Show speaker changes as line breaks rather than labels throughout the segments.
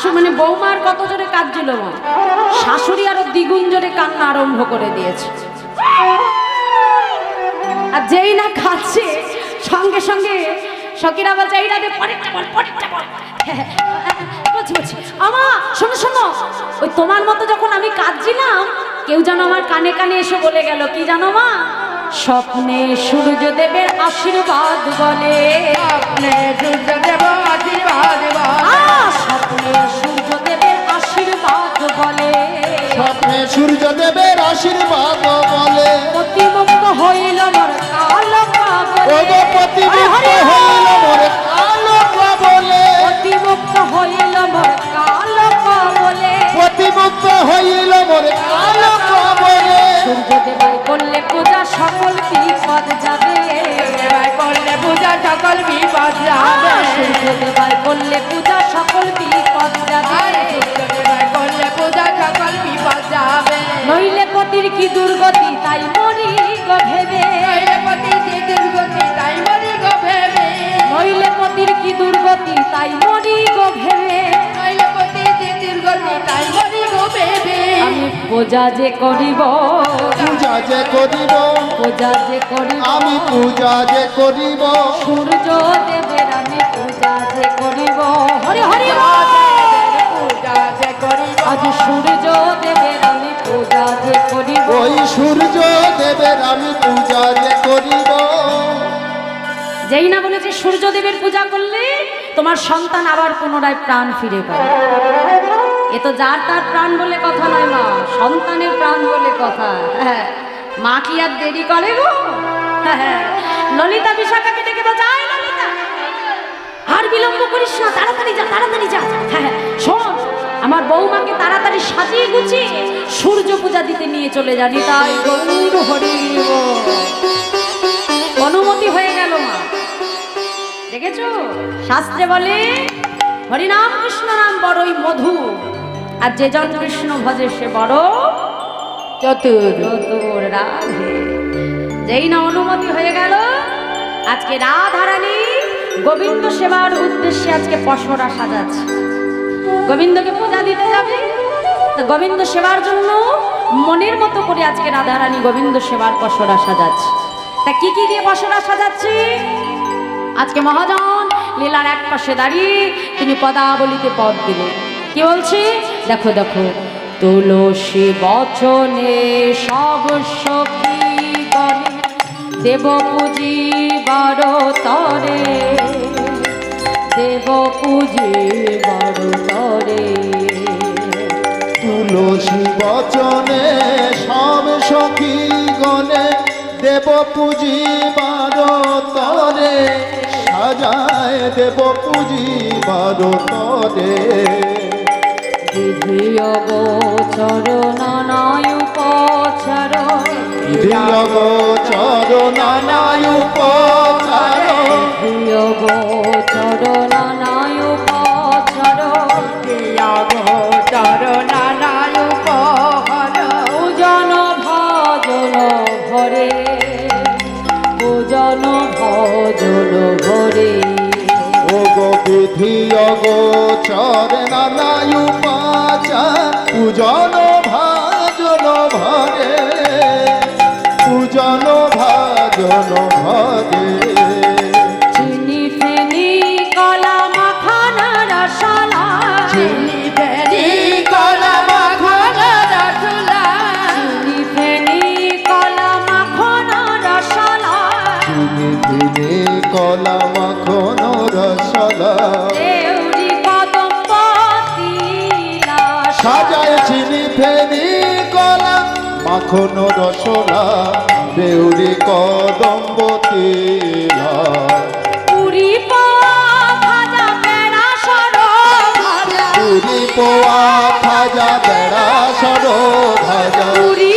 শাশুড়ি মানে বৌমার কত জোরে কাঁদছিল, শাশুড়ি আরো দ্বিগুণ জোরে কান্না আরম্ভ করে দিয়েছে। আর যেই না খাচ্ছে সঙ্গে সঙ্গে সখীরা বলছে এই রাতে পরেরটা বল, পরেরটা বল। বলছি বলছি আমা শোনো শোনো, ওই তোমার মতো যখন আমি কাঁদছিলাম কেউ যেন আমার কানে কানে এসে বলে গেল, কি জানো মা? স্বপ্নে সূর্যদেবের আশীর্বাদ বলে,
স্বপ্নে সূর্যদেব আশীর্বাদ বলে,
স্বপ্নে সূর্যদেবের আশীর্বাদ বলে,
স্বপ্নে সূর্যদেবের আশীর্বাদ বলে,
প্রতিমুক্ত হইল মোর কালো বলে,
ওগো প্রতিমুক্ত হইল মোর কালো বলে,
প্রতিমুক্ত হইল মোর কালো বলে,
প্রতিমুক্ত হইল মোর কালো বলে।
সূর্যদেবাই করলে পূজা সকল বিপদ যাবে,
দেবাই করলে পূজা সকল বিপদ যাবে,
সূর্যদেবাই করলে পূজা সকল বিপদ যাবে,
দেবাই করলে পূজা সকল বিপদ যাবে।
নইলে পতির কি দুর্গতি তাই মরি গো ভেবে,
নইলে পতি যে দুর্গতি তাই মরি গো ভেবে,
নইলে পতির কি দুর্গতি তাই মরি গো ভেবে,
নইলে পতি যে দুর্গতি তাই মরি গো ভেবে।
আমি পূজা যে করিব,
পূজা যে করিব,
পূজা যে করিব,
আমি পূজা যে করিব,
সূর্য দেবের আমি পূজা যে করিব, হরি হরি
পূজা যে করিব,
আজ সূর্য দেবের আমি পূজা যে করিব।
ওই সূর্য দেবের আমি পূজা যে করিব।
যেই না বলেছে সূর্যদেবের পূজা করলে তোমার সন্তান আবার পুনরায় প্রাণ ফিরে পাবে, এ তো যার তার প্রাণ বলে কথা নয় মা, সন্তানের প্রাণ বলে কথা। হ্যাঁ, মা কি আর দেরি করে গো? হ্যাঁ, ললিতা বিশাখাকে ডেকে তো যায়, ললিতা আর বিলম্ব করিস না, তাড়াতাড়ি যা, তাড়াতাড়ি যা। হ্যাঁ শোন, আমার বৌমাকে তাড়াতাড়ি সাজিয়ে গুছিয়ে সূর্য পূজা দিতে নিয়ে চলে যাবি। তাই গৌর হরি অনুমতি হয়ে গেল মা। দেখেছো শাস্ত্রে বলে হরিনাম কৃষ্ণ নাম বড়ই মধু, আর যে জন কৃষ্ণ ভজে সে বড় চতুর। চতুর রাধে। যেই না অনুমতি হয়ে গেল, আজকে রাধারানী গোবিন্দ সেবার উদ্দেশ্যে আজকে পসরা সাজাচ্ছে, গোবিন্দকে পূজা দিতে যাবে। তো গোবিন্দ সেবার জন্য মনের মতো করে আজকে রাধারানী গোবিন্দ সেবার পসরা সাজাচ্ছে। তা কি কি দিয়ে পসরা সাজাচ্ছে? আজকে মহাজন লীলার এক পাশে দাঁড়িয়ে তিনি পদাবলিতে পদ দিলেন। কি বলছে দেখো দেখো, তুলসী বচনে সব সখী গণে দেব পুজি বড় তরে, দেব পুজি বড় তরে।
তুলসী বচনে সব সখী গণে দেব পুজিবার তরে, সাজায় দেব পুজিবার তরে।
বিধি অগোচর নানায় উপচার,
প্রিয়গোচর নানায় উপচার,
বিধি অগোচর নানায় উপচার,
প্রিয়গোচর নানায় উপহার।
পূজন ভজন ভরে, পূজন ভজন ভরে।
ওগো বিধি অগোচর নানায় উপাচার, পূজন ভাজন ভরে, পূজন ভাজন ভরে।
চিনি ফেনি কলা মাখানা রসলা,
চিনি ফেনি কলা মাখনা রসলা,
চিনি ফেনি কলা মাখানা রসলা,
চিনি ফেনি কলা মাখন রসলা,
দেউরি কদম্ব তিলা
সাজায় চিনি ফেনি কলা মাখন রসলা, দেউরি কদম্ব তিলা।
পুরি ভাজা পেড়া সরো ভাজা,
পুরি পোয়া খাজা বেড়া সরো ভাজা,
পুরি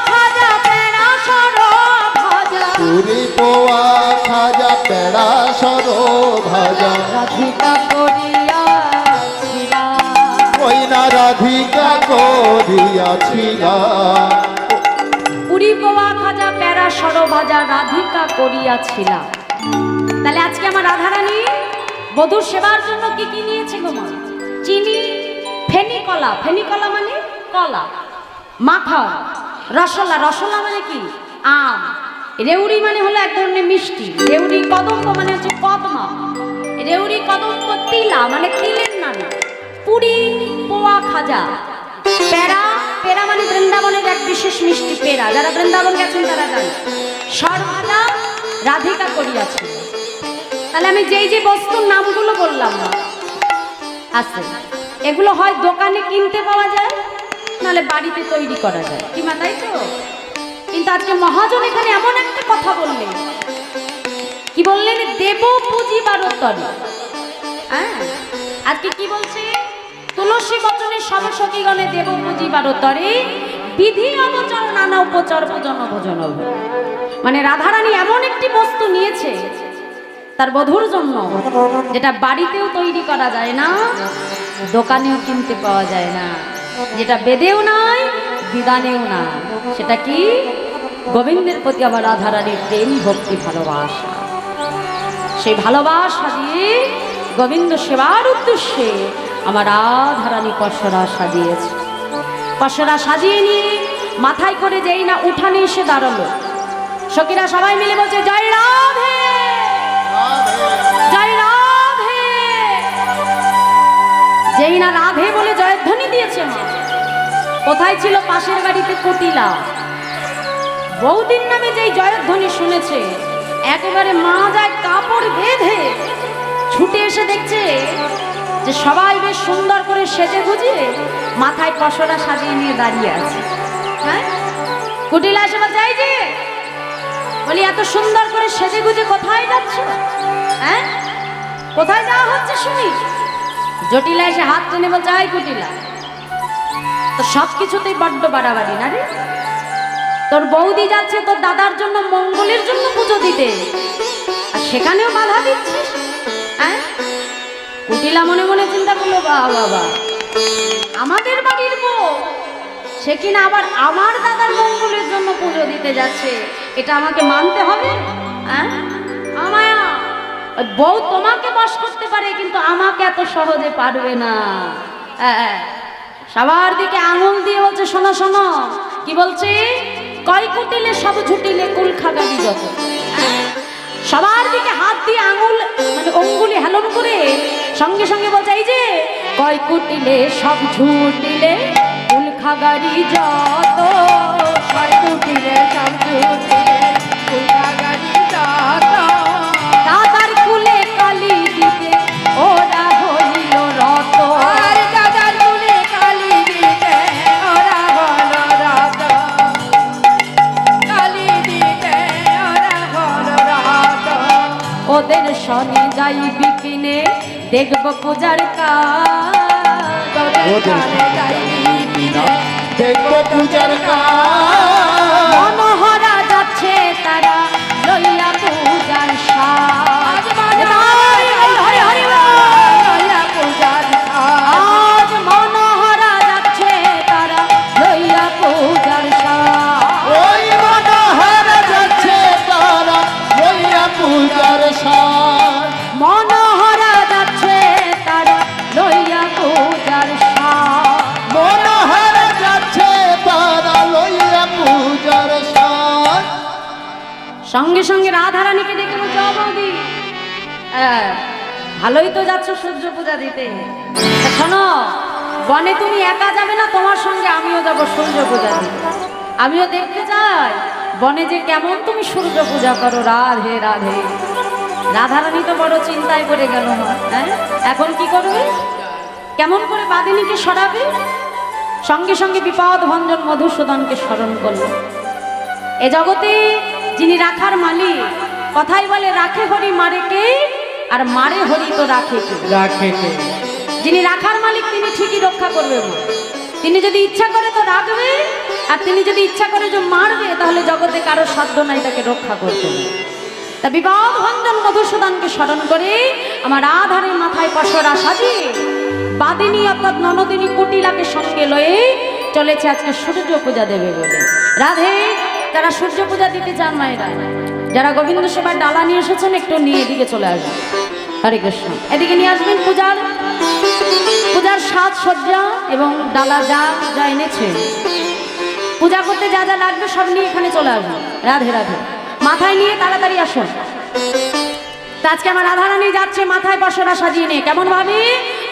ভাজা পেড়া সরো ভাজা,
পুরি পোয়া খাজা বেড়া সরো ভাজা।
রাধিকা করিয়া ছিলা,
ওই না রাধিকা করিয়াছিলা,
পুরি পোয়া খাজা পেড়া সরো ভাজা রাধিকা করিয়াছিলাম। তাহলে আজকে আমার রাধারানী বধূর সেবার জন্য কি কি নিয়েছে গো মা? চিনি, ফেনি কলা মানে কলা, মাখন, রসলা, রসলা মানে কি আম, রেউড়ি মানে হলো এক ধরনের মিষ্টি, রেউড়ি কদম্ব মানে হচ্ছে কদমা, রেউড়ি কদম্ব তিলা মানে তিলের নাড়ু, পুরি, পোয়া, খাজা, পেড়া, পেড়া মানে বৃন্দাবনের এক বিশেষ মিষ্টি পেড়া, যারা বৃন্দাবন গেছেন তারা জানে, সরভাজা রাধিকা করিয়াছে। তাহলে আমি যেই যে বস্তুর নামগুলো বললাম না আছে, এগুলো হয় দোকানে কিনতে পাওয়া যায়, নাহলে বাড়িতে তৈরি করা যায়, কি মা তাই তো? কিন্তু আজকে মহাজন এখানে এমন একটা কথা বললেন, কি বললেন? দেব পুজিবার তরে। হ্যাঁ, আজকে কি বলছে? তুলসী বচনের সব সখীগণে দেব পুজিবার তরে, বিধি অবচর নানা উপচর ভোজন ভোজন। মানে রাধারানী এমন একটি বস্তু নিয়েছে তার বধূর জন্য, যেটা বাড়িতেও তৈরি করা যায় না, দোকানেও কিনতে পাওয়া যায় না, যেটা বেদেও নাই বিধানেও না। সেটা কি? গোবিন্দের প্রতি আমার রাধারানীর প্রেম, ভক্তি, ভালোবাসা। সেই ভালোবাসা দিয়ে গোবিন্দ সেবার উদ্দেশ্যে আমার রাধারানী পশরা সাজিয়েছে। পশরা সাজিয়ে নিয়ে মাথায় করে যেই না উঠানে এসে দাঁড়ালো, সখীরা সবাই মিলে বলছে জয় রাধে, জয় রাধে। যেই না রাধে বলে জয়ধ্বনি দিয়েছে মা, কোথায় ছিল? পাশের বাড়িতে কুটিলা। বহুদিন নামে যেই জয়ধ্বনি শুনেছে, একেবারে মা যায় কাপড় বেঁধে ছুটে এসে দেখছে যে সবাই বেশ সুন্দর করে সেজে গুজে মাথায় পশরা সাজিয়ে নিয়ে দাঁড়িয়ে আছে। হ্যাঁ, কুটিলা এসে বলছে এই যে, বলি এত সুন্দর করে সেজে গুজে কোথায় যাচ্ছ? হ্যাঁ, কোথায় যাওয়া হচ্ছে শুনি? জটিলা এসে হাত টেনে বলছে এই কুটিলা, তো সব কিছুতেই বড্ড বাড়াবাড়ি না রে? তোর বৌদি যাচ্ছে তোর দাদার জন্য মঙ্গলের জন্য পুজো দিতে, আর সেখানেও বাধা দিচ্ছিস। হ্যাঁ, কুটিলা মনে মনে চিন্তা করলো, বাবা আমাদের বাড়ির বউ, সে কিনা আবার আমার দাদার মঙ্গলের জন্য পুজো দিতে যাচ্ছে, এটা আমাকে মানতে হবে? হ্যাঁ, আমায়া বউ তোমাকে বশ করতে পারে, কিন্তু আমাকে এত সহজে পারবে না। সবার দিকে আঙুল দিয়ে বলছে শোনো শোনো, কি বলছে? কয় কুটিলে সব ঝুটিলে কুল খাগাবি যত। সবার দিকে হাত দিয়ে আঙুল মানে অঙ্গুলি হেলন করে সঙ্গে সঙ্গে বলছে এই যে, কয় কুটিলে সব ঝুটিলে কুল খাগারি যত,
কয় কুটিলে সব ঝুটিলে কুল খাগারি যত।
দাদার কুলে কালি দিতে ওরা হইল রত,
আর দাদার কুলে কালি দিতে ওরা হলো রত, কালি দিতে ওরা হলো রত।
ওদের সনে যাই বিপিনে দেখব পূজার কাজ,
ওদের সনে যাই বিপিনে
দেখবো পূজার কাজ।
মনোহরা যাচ্ছে তারা লইয়া পূজার সাজ। আজ মনোহরা যাচ্ছে তারা লইয়া পূজার সাজ।
ওই মনোহর যাচ্ছে তারা লইয়া পূজার সাজ।
মনোহরা যাচ্ছে তারা লইয়া পূজার সাজ।
মনোহর যাচ্ছে তারা লইয়া পূজার সাজ।
সঙ্গে সঙ্গে রাধারানীকে দেখে বলছে ও বৌদি, ভালোই তো যাচ্ছ সূর্য পূজা দিতে, তা শোনো বনে তুমি একা যাবে না, তোমার সঙ্গে আমিও যাব সূর্য পূজা দিতে। আমিও দেখতে চাই বনে যে কেমন তুমি সূর্য পূজা করো। রাধে রাধে। রাধারানী তো বড় চিন্তায় পড়ে গেল। হ্যাঁ, এখন কি করবে? কেমন করে বাদিনীকে সরাবে? সঙ্গে সঙ্গে বিপদ ভঞ্জন মধুসূদনকে স্মরণ করলো। এ জগতে যিনি রাখার মালিক, কথাই বলে রাখে হরি মারে কে, আর মারে হরি তো রাখে কে।
রাখে কে?
যিনি রাখার মালিক তিনি ঠিকই রক্ষা করবে। তিনি যদি ইচ্ছা করে তো রাখবে, আর তিনি যদি ইচ্ছা করে যে মারবে, তাহলে জগতে কারো সাধ্য নাই তাকে রক্ষা করতে। তা বিপদ ভঞ্জন মধুসূদনকে স্মরণ করে আমার রাধারের মাথায় পশরা সাজিয়ে বাদিনী অর্থাৎ ননদিনী কুটিলাকে সঙ্গে লয়ে চলেছে আজকে সূর্য পূজা দেবে বলে। রাধে, যারা সূর্য পূজা দিতে চান মায়েরা, যারা গোবিন্দ সেবার ডালা নিয়ে এসেছেন, একটু নিয়ে এদিকে চলে আসবে। হরে কৃষ্ণ। এদিকে নিয়ে আসবেন পূজার সাজসজ্জা এবং ডালা যা যা এনেছে পূজা করতে যা যা লাগবে সব নিয়ে এখানে চলে আসুন। রাধে রাধে। মাথায় নিয়ে তাড়াতাড়ি আসুন। তা আজকে আমার রাধারানী যাচ্ছে মাথায় বসরা সাজিয়ে নিয়ে। কেমন ভাবি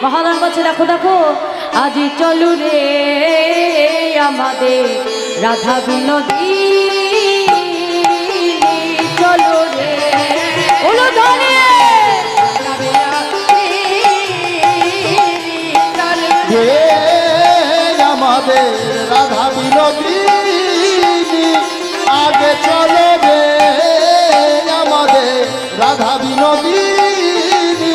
মহাদান করছে, দেখো দেখো আজি চলু রে আমাদের রাধা বিনোদী চলু রে ওলো ধরে
হে আমাদের রাধা বিনোদিনী আগে চলো রে আমাদের রাধা বিনোদিনী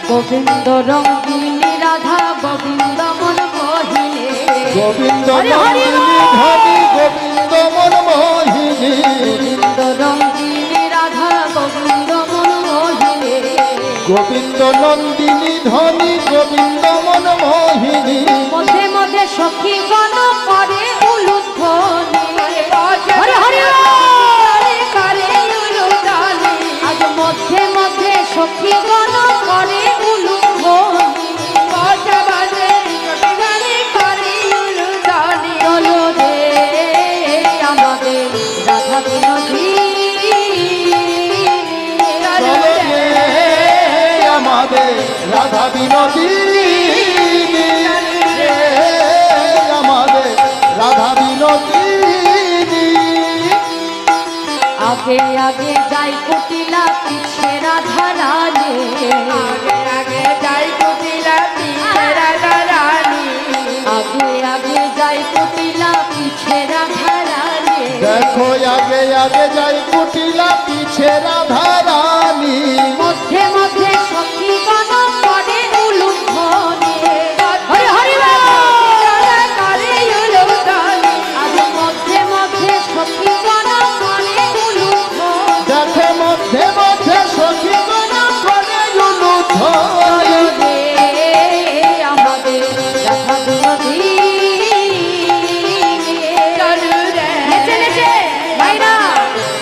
গোবিন্দ রঙ্গিনী রাধা গোবিন্দ মন মোহিনী
গোবিন্দ
হরি হরি
নন্দিনী ধনী গোবিন্দ মন মোহিনী
গোবিন্দ রঙ্গিনী রাধা গোবিন্দ মন মোহিনী
গোবিন্দ নন্দিনী ধনী গোবিন্দ মন মোহিনী
মধ্যে মধ্যে সখী গণ করে উলুধ্বনি হরি হরি আজ মধ্যে মধ্যে সখী গণ করে উলুধ্বনি চলো রে আমাদের রাধা বিনোদী
চলো রে আমাদের রাধা বিনোদিনী রে আমাদের রাধা বিনোদিনী
আগে আগে যাই কুটিলা পিছে রাধা রানী আগে আগে যাই কুটিলা পিছে রাধা রানী
দেখো আগে আগে যাই কুটিলা পিছে রাধা রানী
মধ্যে মধ্যে সখী গণ করে উলুধ্বনি হরি হরি আজ মধ্যে মধ্যে সখী গণ করে উলুধ্বনি
দেখো মধ্যে মধ্যে সখী গণ করে উলুধ্বনি
চলো রে আমাদের রাধা বিনোদী নেচে নেচে ভাইরা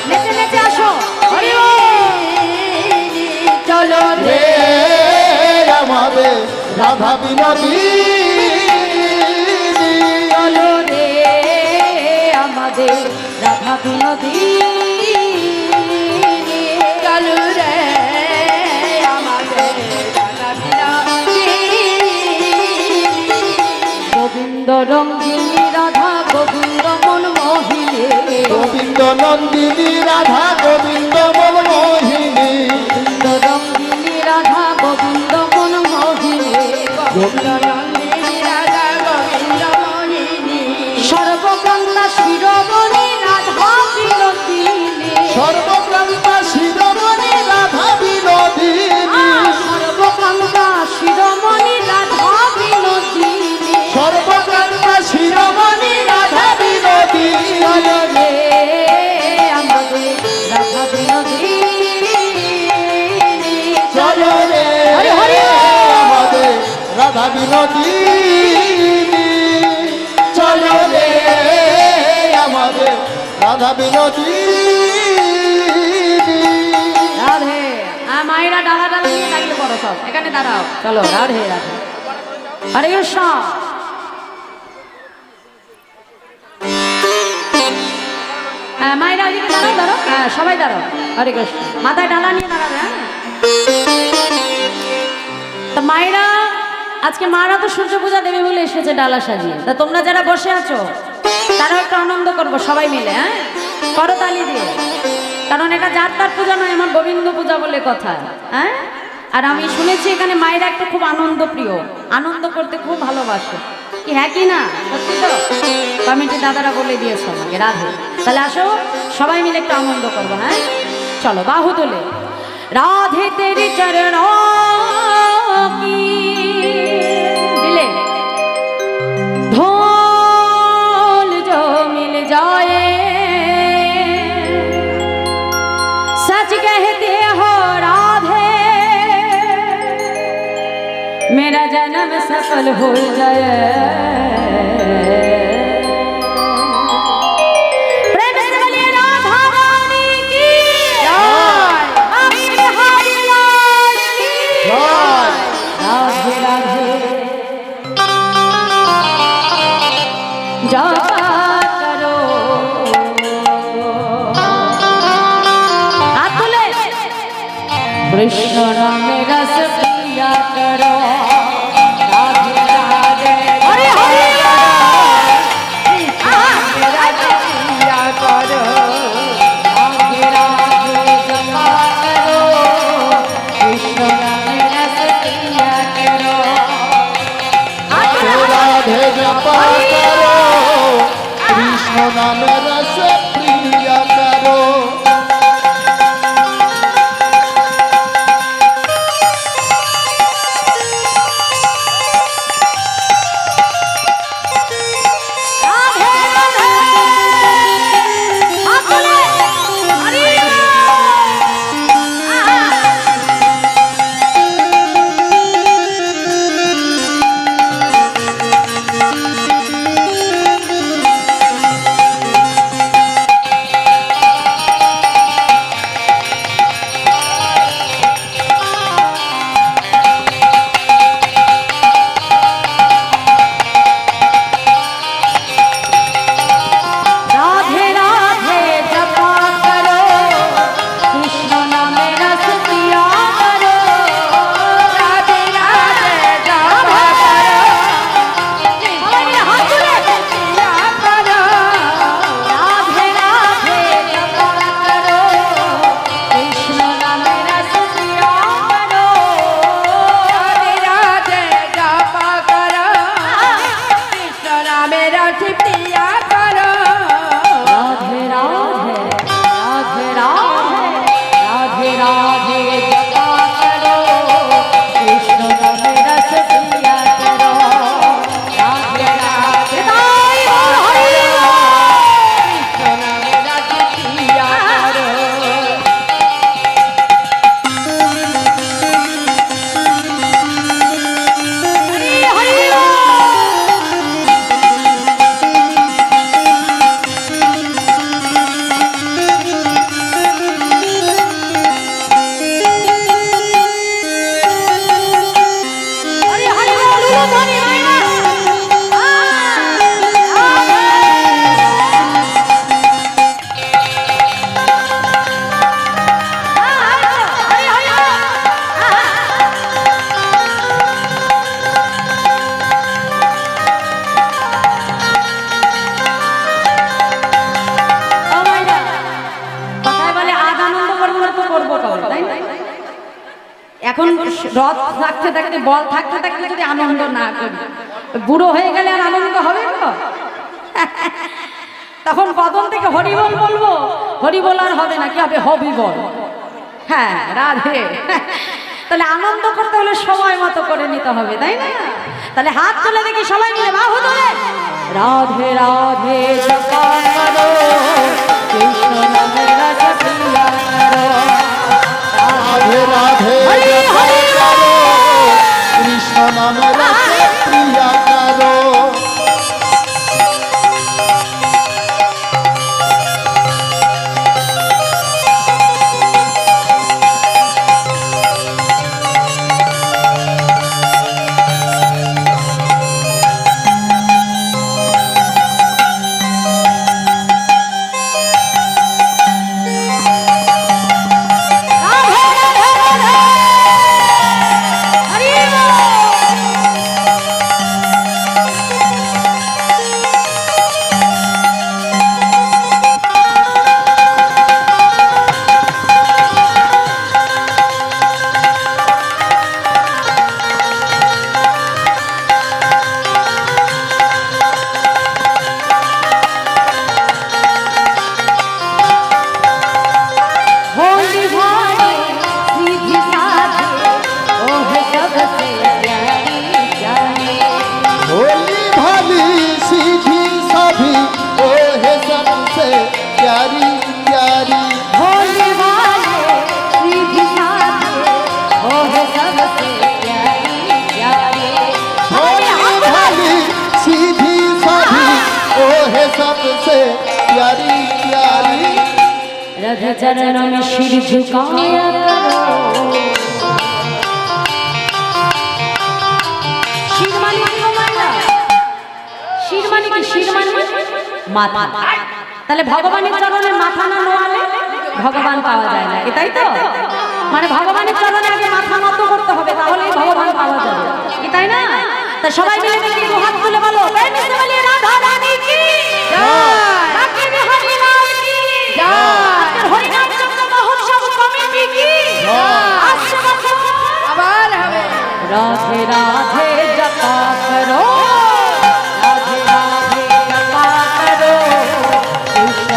নেচে নেচে আসো হরি চলো রে
রে আমাদের রাধা বিনোদিনী
চলো রে আমাদের রাধা বিনোদী চলো রে আমাদের গোবিন্দ রঙ্গিনী রাধা গোবিন্দ মন মোহিনী
গোবিন্দ নন্দিনী রাধা গোবিন্দ মন মোহিনী
গোবিন্দ রঙ্গিনী রাধা গোবিন্দ মন মোহিনী সর্বকান্তা শিরোমণি রাধা বিনোদিনী
সর্বপ্রান্তা শিরোমণি রাধা বিনোদিনী
সর্বকান্তা শিরোমণি রাধা বিনোদিনী
সর্বপ্রান্তা শিরোমণি রাধা বিনোদিনী
চলো রে আমাদের রাধা বিনোদিনী
চলো রে
হরি হরি
আমাদের রাধা বিনোদিনী চলো রে আমাদের রাধা বিনোদিনী
রাধে মায়েরা ডালা ডালা নিয়ে দাঁড়িয়ে পড়ো সব এখানে দাঁড়াও চলো রাধে রাধে হরে কৃষ্ণ মায়েরা ওইদিকে দাঁড়াও দাঁড়াও সবাই দাঁড়াও হরে কৃষ্ণ মাথায় ডালা নিয়ে দাঁড়াবে হ্যাঁ তা মায়েরা আজকে মারা তো সূর্য পূজা দেবে বলে এসেছে ডালা সাজিয়ে তা তোমরা যারা বসে আছো তারাও একটু আনন্দ করবো সবাই মিলে হ্যাঁ করতালি দিয়ে কারণ এটা যার তার পূজা নয় আমার গোবিন্দ পূজা বলে কথা হ্যাঁ আর আমি শুনেছি এখানে মায়েরা একটা খুব আনন্দ প্রিয় আনন্দ করতে খুব ভালোবাসে কি হ্যাঁ কি না সত্যি তো কমিটি দাদারা বলে দিয়েছে আমাকে রাধে তাহলে আসো সবাই মিলে একটু আনন্দ করবো হ্যাঁ চলো বাহু তোলে রাধে তেরি চরণ কি দিলে ढोल जो मिल जाए सच कहते हो राधे मेरा जन्म सफल हो जाए
से प्रिया करो।
রাধে রাধে হাত তুলে হরি राधे राधे जपा करो कृष्ण नामे रस पिया करो।
রাধে রাধে জপা করো
সবাই মিলে হাত তুলে
পিয়া করো
राधे राधे जपा करो कृष्ण नामे रस पिया करो।
রাধে রাধে জপা করো কৃষ্ণ নামে রস পিয়া করো।
राधे राधे राधे राधे राधे राधे जपा करो कृष्ण नामे रस पिया करो। राधे राधे ताई बोल हरि
কৃষ্ণ নামে রস পিয়া করো।
हरि हरि हरि हरि बोल ध्वनि मायना हरि हरि কথায় বলে আজ আনন্দ করবো না তো করবো কবে, তাই না? এখন রথ থাকতে থাকতে বল থাকতে থাকতে যদি আনন্দ না করি, বুড়ো হয়ে গেলে আর আনন্দ হবে তো? তখন কদম থেকে হরিবল বলবো, হরিবল আর হবে না, কি হবে? হবিবল। হ্যাঁ, রাধে। তাহলে আনন্দ করতে হলে সময় মতো করে নিতে হবে, তাই না? তাহলে হাত তুলে দেখি সবাই মিলে, বাহু তুলে রাধে রাধে জপা করো কৃষ্ণ নামে রস পিয়া করো।
राधे राधे
हरि
जपा
हरि
करो कृष्ण नाम रस प्रिया करो।
राधे राधे राधे हरि बोल। होली भाई सीधी साधी ओह सबसे प्यारी जाने।
भोली भाली सीधी सभी ओ है सबसे प्यारी प्यारी।
होली वाले सीधी साधी ओह सबसे प्यारी जाने।
भोली भाली सीधी सभी ओ है सबसे प्यारी प्यारी।
राधा चरणों में सिर झुकाया करो। শির মানে কি গো মাইনা? শির মানে কি? শির মানে মাথা। তাহলে ভগবানের চরণে মাথা না নোয়ালে ভগবান পাওয়া যায় না, এটাই তো? মানে ভগবানের চরণে আগে মাথা নত করতে হবে, তাহলেই ভগবান পাওয়া যাবে, কি তাই না? তা সবাই মিলে দেখি দু হাত তুলে বলো, প্রেম से বলিए রাধা রানী কি জয়, রাখি বিহারী লাল কি জয়, আজকের হরিনাম চক্র মহোৎসব কমিটি কি জয়। আসছে বছর
আবার হবে
राधे राधे जपा करो, राधे राधे जपा करो कृष्ण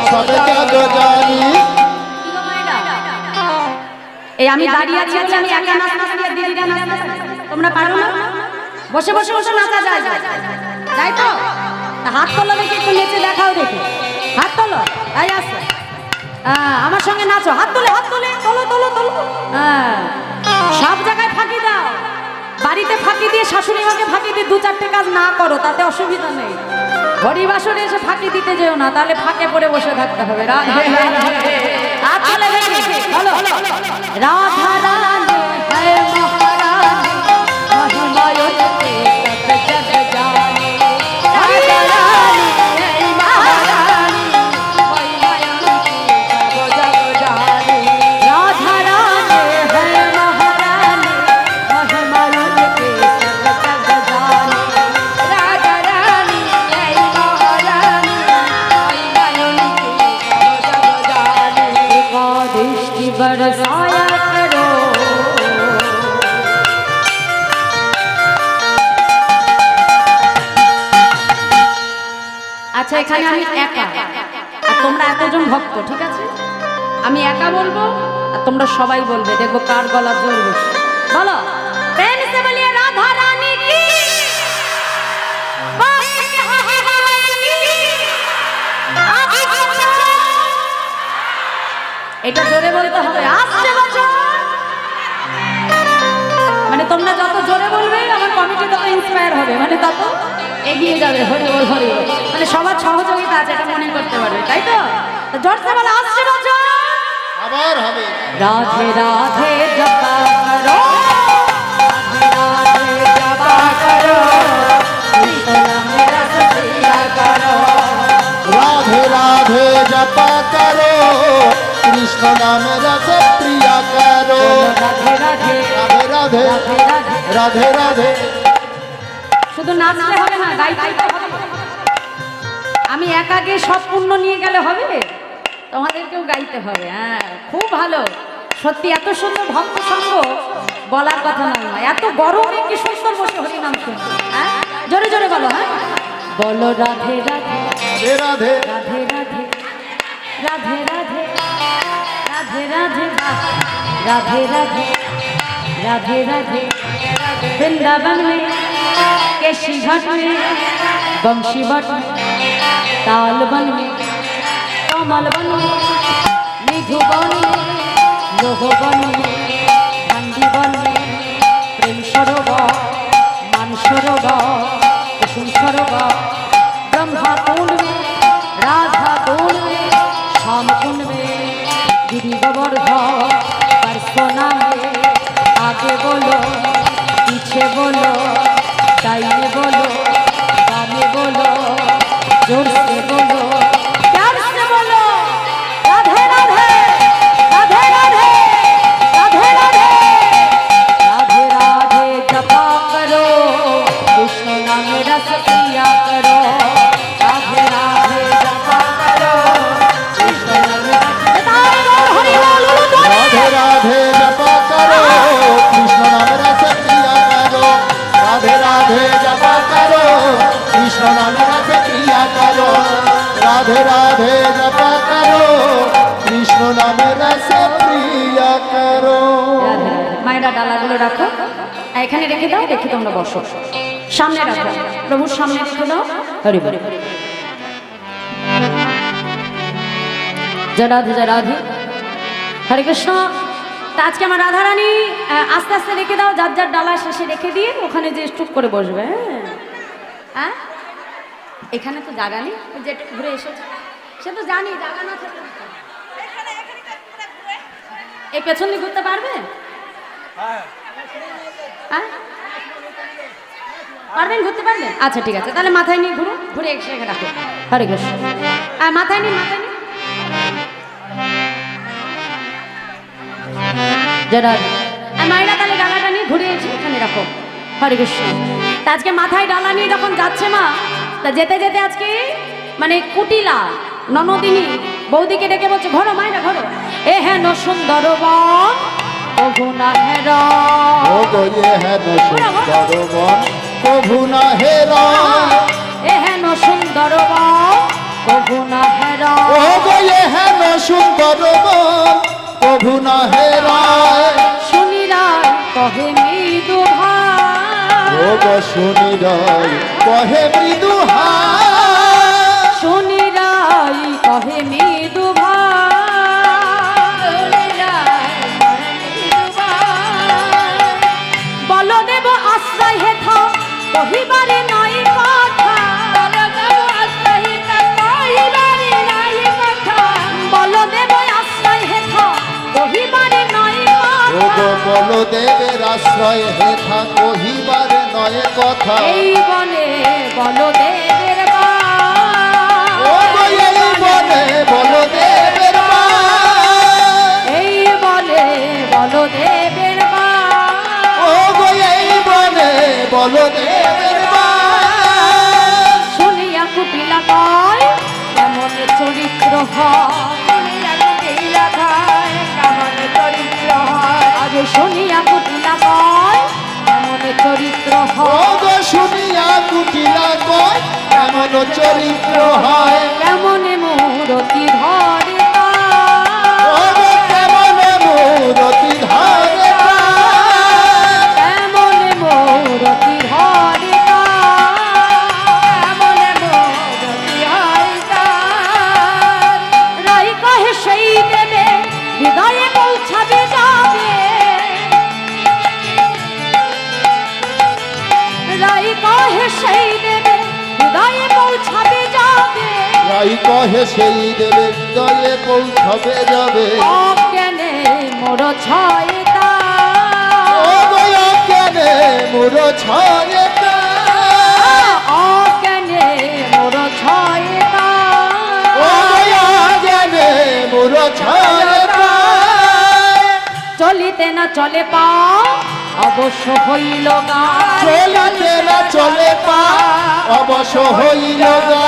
সবে জগ জানি।
এই আমি দাঁড়িয়ে আছি বলে আমি একা নাচতে আর দিদিরা নাচতে তোমরা পারো না? বসে বসে বসে নাচা যায় তাই তো? তা হাত তোলো দেখি, একটু নেচে দেখাও দেখি, হাত তোলো। তাই আছে, আমার সঙ্গে নাচো, হাত তোলে তোলো তোলো তোলো। সব জায়গায় ফাঁকি দাও, বাড়িতে ফাঁকি দিয়ে শাশুড়ি মাকে ফাঁকি দিয়ে দু চারটে কাজ না করো, তাতে অসুবিধা নেই। হরিবাসরে এসে ফাঁকি দিতে যেও না, তাহলে ফাঁকে পড়ে বসে থাকতে হবে। রাধে রাধে, হাত তোলে দেখি, বলো রাধা রাধে হ্যায় মহারানী মহিমায়তে সব জগ জানে। রাধা রানী হ্যায় মহারানী মহিমায়তে সব জগ জানে। রাধা রানী হ্যায় মহারানী মহিমায়তে সব জগ জানে।
রাধা রানী এই মহারানী মহিমায়তে সব জগ জানে।
का दृष्टि बरसाया करो। আচ্ছা, এখানে আমি একা আর তোমরা এতজন ভক্ত, ঠিক আছে? আমি একা বলবো আর তোমরা সবাই বলবে, দেখবো কার গলা জোর বেশি। বলো, প্রেম সে বলিয়ে রাধা রানী কি, এটা জোরে বলতে হবে। আসছে বছর, মানে তোমরা যত জোরে বলবে আমার কমিটি তত ইন্সপায়ার হবে, মানে তত এগিয়ে যাবে। হরি বল হরি বল, মানে সবার সহযোগিতা আছে, এটা মনে করতে পারবে, তাই তো? তো জোরসে বলো, আসছে বছর।
আবার হবে।
রাধে রাধে জপা করো, রাধে রাধে জপা করো, কৃষ্ণ নামে রস ক্রিয়া করো।
রাধে রাধে জপা করো, কৃষ্ণ নামে রস প্রিয়া করো।
রাধে রাধে
রাধে রাধে
রাধে রাধে।
রাধে রাধে।
শুধু নাচলে হবে না, গাইতে হবে। আমি একা গিয়ে সব পূর্ণ নিয়ে গেলে হবে, তোমাদেরকেও গাইতে হবে। হ্যাঁ, খুব ভালো, সত্যি এত সুন্দর ভক্ত সঙ্গ বলার কথা নয়। এত গরমে কি সুন্দর বসে হরিনাম শুনছে। হ্যাঁ, জোরে জোরে বলো। হ্যাঁ, বলো রাধে রাধে
রাধে রাধে
রাধে রাধে রাধে রাধে রাধে राधे राधे राधे राधे वृंदावन में केशी घाट में बंशी भट्ट में ताल बन में कमल बन में निधु बन में लोह बन में ठंडी बन में प्रेम सरोवर मान सरोवर कुसुम सरोवर ब्रह्मा कुंड में राधा कुंड में श्याम कुंड में गिरी गोवर्धन परसोना में आगे बोलो पीछे बोलो दाहिने बोलो बामे बोलो जोर से बोलो प्यार से बोलो राधे राधे राधे राधे राधे राधे राधे राधे जपा करो कृष्ण नाम रस पिया करो राधे राधे जपा करो कृष्ण नाम हरि बोल
राधे राधे जपा करो कृष्ण नाम रस प्रिया करो। राधे राधे जपा करो कृष्ण नाम रस प्रिया करो। राधे राधे जपा करो कृष्ण नाम रस प्रिया करो।
মায়েরা ডালাগুলো রাখো, এখানে রেখে দাও, রেখে তোমরা বসো, সামনে রাখো, প্রভুর সামনে রেখে দাও। হরি বল জয় রাধে জয় রাধে হরে কৃষ্ণ। তা আজকে আমার রাধারানী আস্তে আস্তে রেখে দাও, যার যার ডালা শেষে রেখে দিয়ে ওখানে যে চুপ করে বসবে। হ্যাঁ, এখানে তো জায়গা নেই, যেটা ঘুরে এসেছে সে তো জানি জায়গা না থাকে। এই পেছন দিয়ে ঘুরতে পারবে? হ্যাঁ, পারবেন, ঘুরতে পারবেন? আচ্ছা ঠিক আছে, তাহলে মাথায় নিয়ে ঘুরো, ঘুরে এসে রাখো। হরে কৃষ্ণ, মাথায় নিন, মাথায় নিন। যারা মায়েরা তাহলে ডালাটা নিয়ে ঘুরে এসে এখানে রাখো। হরে কৃষ্ণ। তা আজকে মাথায় ডালা নিয়ে যখন যাচ্ছে মা, তা যেতে যেতে আজকে মানে কুটিলা ননদিনী বৌদিকে ডেকে বলছে, ঘরো মায়েরা ঘরো, এ হেন সুন্দর বন কভু না হেরা,
ও গো ये है न सुंदर वन কভু না হেরা।
এ হেন সুন্দর বন কভু না হেরা।
ও গো এ হেন সুন্দর বন কভু না হেরায়।
শুনি রায় কহে মৃদু ভাই,
ও গো শুনি রায় কহে মৃদু হায়।
শুনি রায় কহে মৃদু বলদেব আশ্রয় হেথা কহিবারে নয় কথা, বলদেব আশ্রয় হেথা কহিবারে নয়
ও গো
কথা।
বলদেবের আশ্রয় হেথা কহিবারে নয় কথা।
এই বনে বলদেবের
ও গো এই বনে বলদেবের মা।
এই বলে বলদেবের
ও গো এই বনে বলদেবের মা।
শুনিয়া কুটিলা কয় কেমন চরিত্র হয়, আগে শুনিয়া কুটিলা কয় কেমন চরিত্র
ও
হয়,
গো শুনিয়া কুটিলা কয় কেমন চরিত্র হয়।
কেমন মূরতি ধরে
ও গো কেমন মূরতি ধরে তার।
কেমন মূরতি ধরে রাই কহে সেই দেবে হৃদয়ে পৌঁছাবে যাবে, রাই কহে সেই দেবে হৃদয়ে পৌঁছাবে যাবে,
রাই কহে সেই দেবে হৃদয়ে পৌঁছবে যাবে।
অজ্ঞানে মোর ছয়
ও গো কেনে মোর ছয়ে তার।
অজ্ঞানে মোর ছয়
ও গো কেনে মোর ছয়ে তার।
চলিতে না চলে পা অবশ্য হইল গা,
চলিতে না চলে পা অবশ্য হইল গা।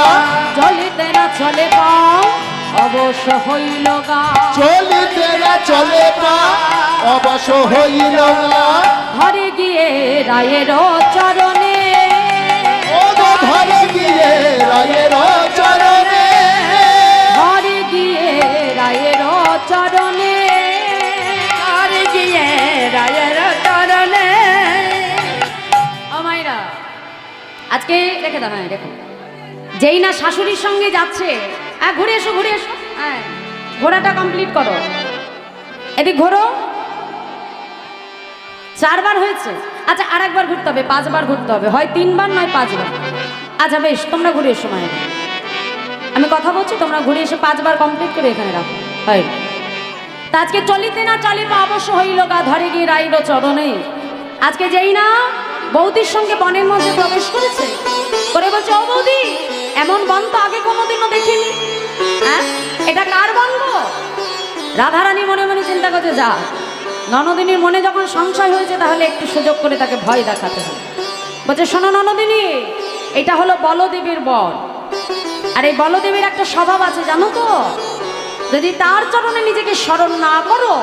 চলিতে না চলে পা অবশ্য হইল গা,
চলিতে না চলে পা অবশ্য হইল গা।
ঘরে গিয়ে রায়ের চরণে,
ও গো ধরে গিয়ে রায়ের চরণে।
ঘরে গিয়ে রায়ের চরণে, ঘরে গিয়ে রায়ের চরণে। আমাইরা আজকে রেখে দাও, হ্যাঁ দেখো, যেই না শাশুড়ির সঙ্গে যাচ্ছে, ঘুরে এসো ঘুরে এসো, হ্যাঁ ঘোরাটা কমপ্লিট করো, এদিক ঘোরো। 4 বার হয়েছে, আচ্ছা আর একবার ঘুরতে হবে, 5 বার ঘুরতে হবে, হয় 3 বার নয় 5 বার। আচ্ছা বেশ, তোমরা ঘুরে এসো মায়ের, আমি কথা বলছি, তোমরা ঘুরে এসে 5 বার কমপ্লিট করে এখানে রাখো। হয় তা আজকে চলিতে না চলিবে অবশ্য হইল গা, ধরে গিয়ে রাইল চরণে। আজকে যেই না বৌদির সঙ্গে বনের মধ্যে প্রবেশ করেছে, করে বলছে ও বৌদি, এমন বন তো আগে কোনোদিনও দেখিনি, হ্যাঁ এটা কার বন গো? রাধারানী মনে মনে চিন্তা করছে, যা ননদিনীর মনে যখন সংশয় হয়েছে তাহলে একটু সুযোগ করে তাকে ভয় দেখাতে হবে। বলছে শোনো ননদিনী, এটা হলো বলদেবের বন, আর এই বলদেবের একটা স্বভাব আছে জানো তো, যদি তার চরণে নিজেকে স্মরণ না করো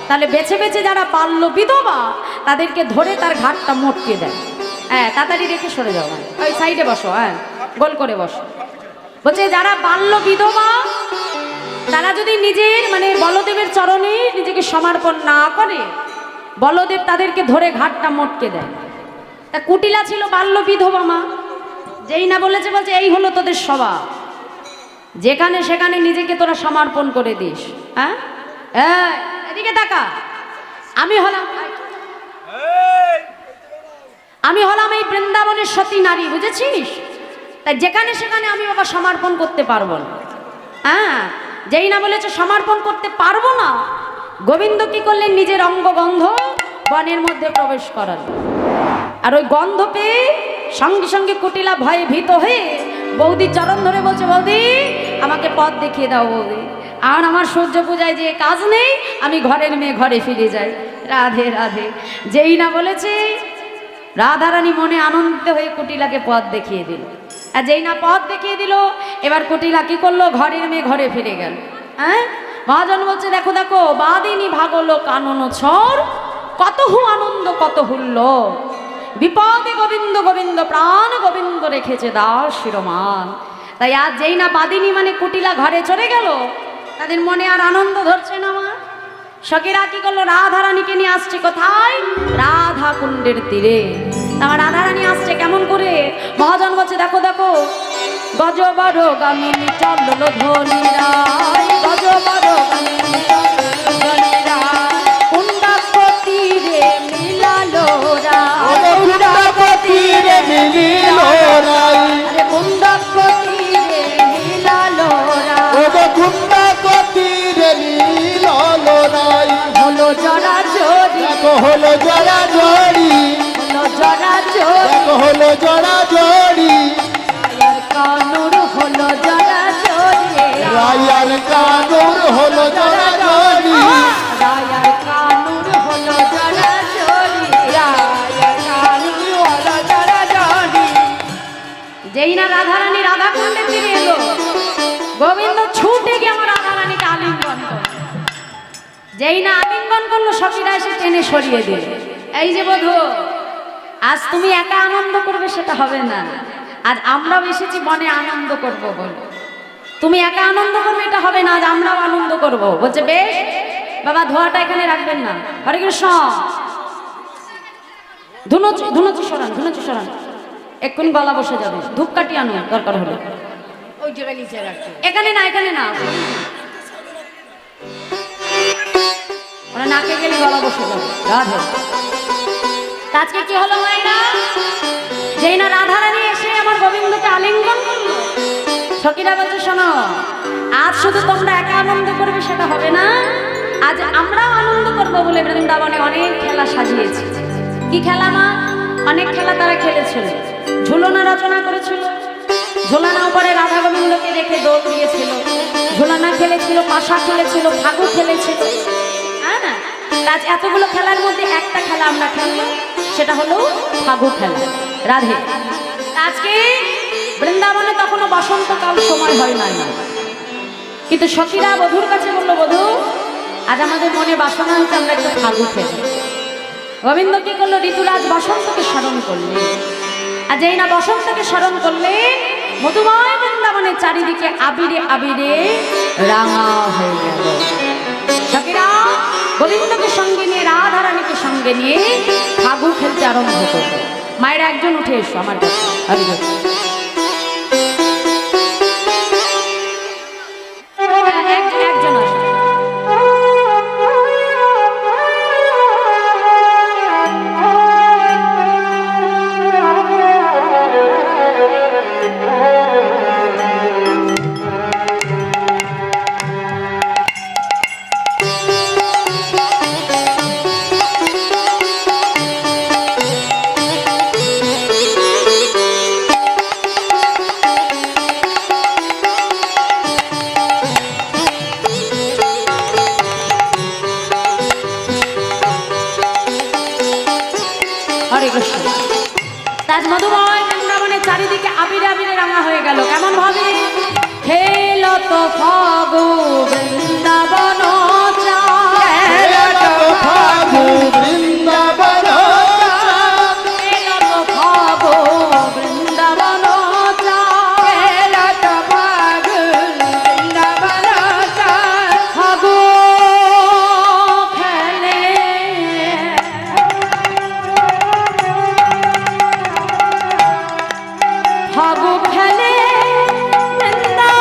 তাহলে বেছে বেছে যারা বাল্য বিধবা তাদেরকে ধরে তার ঘাটটা মটকে দেয়। হ্যাঁ তাড়াতাড়ি রেখে সরে যাও, ওই সাইডে বসো, হ্যাঁ গোল করে বসো। বলছে যারা বাল্য বিধবা তারা যদি নিজের মানে বলদেবের চরণে নিজেকে সমর্পণ না করে, বলদেব তাদেরকে ধরে ঘাটটা মটকে দেয়। তা কুটিলা ছিল বাল্য বিধবা মা, যেই না বলেছে, বলছে এই হলো তোদের স্বভাব, যেখানে সেখানে নিজেকে তোরা সমর্পণ করে দিস। হ্যাঁ এদিকে তাকা, আমি হলাম এই বৃন্দাবনের সতী নারী, বুঝেছিস? তাই যেখানে সেখানে আমি বাবা সমর্পণ করতে পারবো না। হ্যাঁ যেই না বলেছে সমর্পণ করতে পারবো না, গোবিন্দ কি করলেন, নিজের অঙ্গগন্ধ বনের মধ্যে প্রবেশ করালেন। আর ওই গন্ধ পেয়ে সঙ্গে সঙ্গে কুটিলা ভয়ে ভীত হয়ে বৌদির চরণ ধরে বলছে, বৌদি আমাকে পথ দেখিয়ে দাও বৌদি, আর আমার সূর্য পূজায় যে কাজ নেই, আমি ঘরের মেয়ে ঘরে ফিরে যাই। রাধে রাধে। যেই না বলেছে রাধারানী মনে আনন্দিত হয়ে কুটিলাকে পথ দেখিয়ে দিল। আর যেই না পথ দেখিয়ে দিল, এবার কুটিলা কি করলো, ঘরের মেয়ে ঘরে ফিরে গেল। হ্যাঁ মহাজন বলছে, দেখো দেখো বাদিনী ভাগলো কানন ছড়, কত হু আনন্দ কত হুল্ল, বিপদে গোবিন্দ গোবিন্দ প্রাণ গোবিন্দ রেখেছে দাস শিরোমান। তাই আজ যেই না বাদিনী মানে কুটিলা ঘরে চলে গেল, তাদের মনে আর আনন্দ ধরছে না। মা সখীরা কি করলো, রাধারানীকে নিয়ে আসছে কোথায়? রাধা কুণ্ডের তীরে। আমার রাধারানী আসছে কেমন করে? মহাজন বলছে দেখো দেখো, গজবর গামিনী চলল ধনী রায়, গজবর গামিনী কুণ্ডাপতিরে মিলালো রায়,
কুণ্ডাপতিরে মিলিল রাই,
কুণ্ডাপতিরে মিলালো রায়,
কুণ্ডাপতিরে মিলিল রাই।
হলো জরা জড়ি,
দেখো হলো জড়া জড়ি,
হলো জরা জড়ি,
দেখো হলো জড়া জড়ি,
রায়ার কানুর হলো জরা জড়ি,
রায়ার কানুর হলো জড়া জড়ি,
রায়ার কানুর হলো জরা জড়ি, রায়ার কানুর হলো জরা জড়ি। যেই না রাধারানী রাধা কুণ্ডে ফিরে এলো, গোবিন্দ ছুটে গিয়ে আমার রাধারানীকে আলিঙ্গন করল। যেই না আলিঙ্গন করলো, সখীরা এসে টেনে সরিয়ে দিল। এই যে বধূ, আজ তুমি একা আনন্দ করবে সেটা হবে না, আজ আমরাও এসেছি মনে আনন্দ করব বলে। তুমি একা আনন্দ করবে এটা হবে না, আজ আমরাও আনন্দ করব। বলছে বেশ বাবা, ধোয়াটা এখানে রাখবেন না। হরে কৃষ্ণ। ধুনুচি ধুনুচি সরান, ধুনুচি সরান, এক্ষুনি গলা বসে যাবে। ধূপকাঠি আনো দরকার হলে।
ওই জায়গায় নিচে রাখো।
এখানে না, এখানে না, ওরা নাকে গেলে গলা বসে যাবে। রাধে। আজকে কি হলো মায়েরা? যেই না রাধারানী এসে আমার গোবিন্দকে আলিঙ্গন করলো, সখীরা বলছে শোনো, আজ শুধু তোমরা একা আনন্দ করবে সেটা হবে না, আজ আমরাও আনন্দ করবো বলে বৃন্দাবনে অনেক খেলা সাজিয়েছি। কি খেলা মা? অনেক খেলা তারা খেলেছিল। ঝুলনা রচনা করেছিল, ঝোলানা উপরে রাধা গোবিন্দকে রেখে দৌড় দিয়েছিল, ঝোলানা খেলেছিল, পাশা খেলেছিল, ফাগু খেলেছিল। হ্যাঁ না, আজ এতগুলো খেলার মধ্যে একটা খেলা আমরা খেললাম, সেটা হলো ফাগু খেলা। রাধে। আজকে বৃন্দাবনে তখনো বসন্তকাল সময় হয় নাই, কিন্তু সখীরা বধূর কাছে বললো, বধূ আজ আমাদের মনে বাসনা হচ্ছে আমরা একটু ফাগু খেলি। গোবিন্দ কি করলো? ঋতুরাজ বসন্তকে স্মরণ করলে। আর যেই না বসন্তকে স্মরণ করলে, মধুময় বৃন্দাবনের চারিদিকে আবিরে আবিরে রাঙা হয়ে গেল। সখীরা গোবিন্দকে সঙ্গে নিয়ে, রাধারানীকে সঙ্গে নিয়ে ফাগু খেলতে আরম্ভ করলো। মায়ের একজন উঠে এসো আমার কাছে। একজন আসো। হরে কৃষ্ণ। তাজ মধুময় বৃন্দাবনের চারিদিকে আবিরে আবিরে রাঙা হয়ে গেল। কেমন ভাবে? খেলত ফাগু বৃন্দাবন
ফাগু বৃন্দাবন,
খেলত ফাগু বৃন্দাবন,
খেলত ফাগু বৃন্দাবন,
ফাগু খেলে ফাগু খেলে বৃন্দাবনে।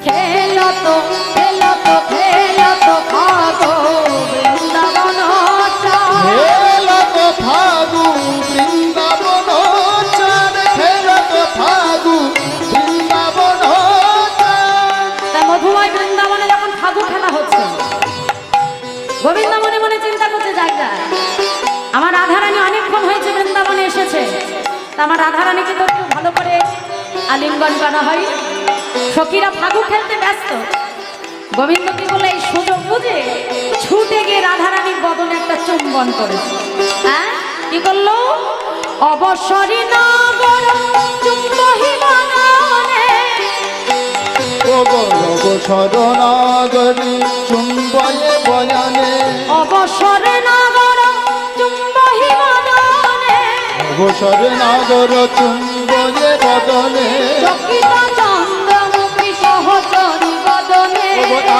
খেলত খেলত খেলত ফাগু বৃন্দাবন,
খেলত ফাগু বৃন্দাবন চাঁদ, খেলত ফাগু বৃন্দাবন চাঁদ।
তা মধুময় বৃন্দাবনে যখন ফাগু খেলা হচ্ছে, গোবিন্দ মনে মনে চিন্তা করতে জায়গা, আমার রাধারানী অনেকক্ষণ হয়েছে বৃন্দাবনে এসেছে, তা আমার রাধারানীকে তো একটু ভালো করে আলিঙ্গন করা হয়। সখীরা ফাগু খেলতে ব্যস্ত। গোবিন্দ কি বলে, এই সুযোগ বুঝে ছুটে গিয়ে রাধারানীর বদনে একটা চুম্বন করেছে। হ্যাঁ, কি করলো? অবসরী নগর চুম্বহি বদনে,
ও গো শরণাগরি চুম্বয়ে বয়ানে
অবসরে নগর চুম্বহি বদনে
অবসর নাগর চুম্বয়ে বদনে
চকিত চন্দ্রমুখী সহচরী বদনে